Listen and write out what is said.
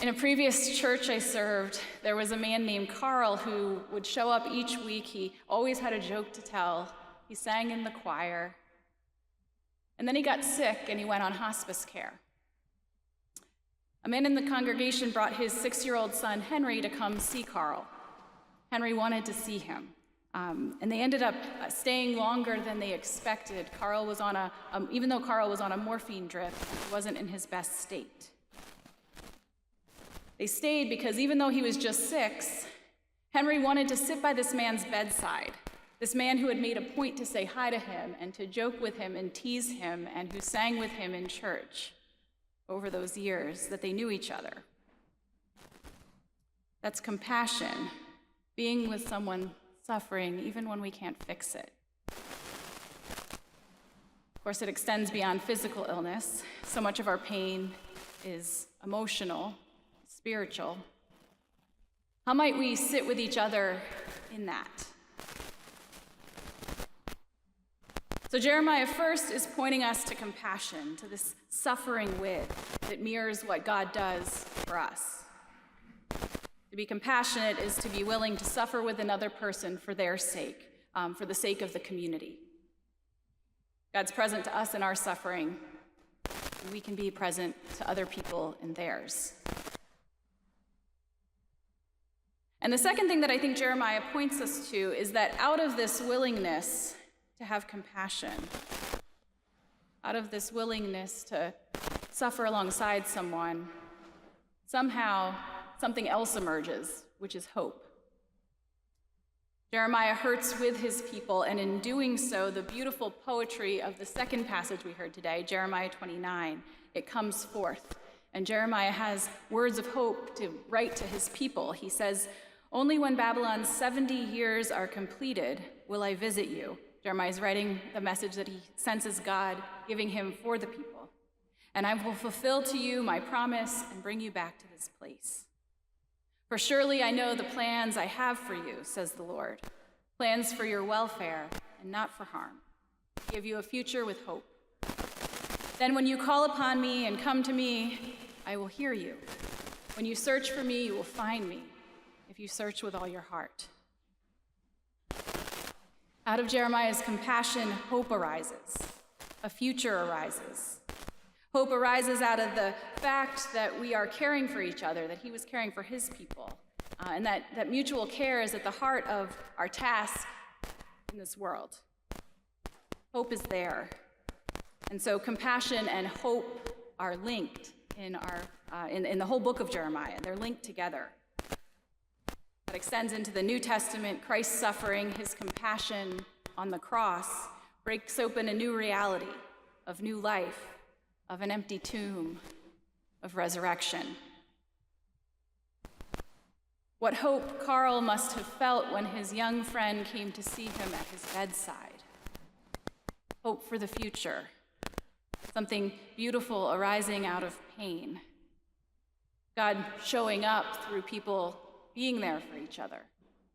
In a previous church I served, there was a man named Carl who would show up each week. He always had a joke to tell. He sang in the choir. And then he got sick and he went on hospice care. A man in the congregation brought his 6-year-old son, Henry, to come see Carl. Henry wanted to see him. And they ended up staying longer than they expected. Carl was on even though Carl was on a morphine drip, he wasn't in his best state. They stayed because even though he was just 6, Henry wanted to sit by this man's bedside, this man who had made a point to say hi to him and to joke with him and tease him and who sang with him in church over those years that they knew each other. That's compassion, being with someone suffering even when we can't fix it. Of course, it extends beyond physical illness. So much of our pain is emotional, spiritual. How might we sit with each other in that? So Jeremiah first is pointing us to compassion, to this suffering with that mirrors what God does for us. To be compassionate is to be willing to suffer with another person for their sake, for the sake of the community. God's present to us in our suffering, and we can be present to other people in theirs. And the second thing that I think Jeremiah points us to is that out of this willingness to have compassion, out of this willingness to suffer alongside someone, somehow something else emerges, which is hope. Jeremiah hurts with his people, and in doing so, the beautiful poetry of the second passage we heard today, Jeremiah 29, it comes forth. And Jeremiah has words of hope to write to his people. He says, "Only when Babylon's 70 years are completed will I visit you." Jeremiah is writing the message that he senses God giving him for the people. "And I will fulfill to you my promise and bring you back to this place. For surely I know the plans I have for you, says the Lord, plans for your welfare and not for harm, to give you a future with hope. Then when you call upon me and come to me, I will hear you. When you search for me, you will find me, if you search with all your heart." Out of Jeremiah's compassion, hope arises. A future arises. Hope arises out of the fact that we are caring for each other, that he was caring for his people, and that mutual care is at the heart of our task in this world. Hope is there. And so compassion and hope are linked in the whole book of Jeremiah. They're linked together. That extends into the New Testament. Christ's suffering, his compassion on the cross, breaks open a new reality of new life, of an empty tomb, of resurrection. What hope Carl must have felt when his young friend came to see him at his bedside. Hope for the future, something beautiful arising out of pain. God showing up through people being there for each other.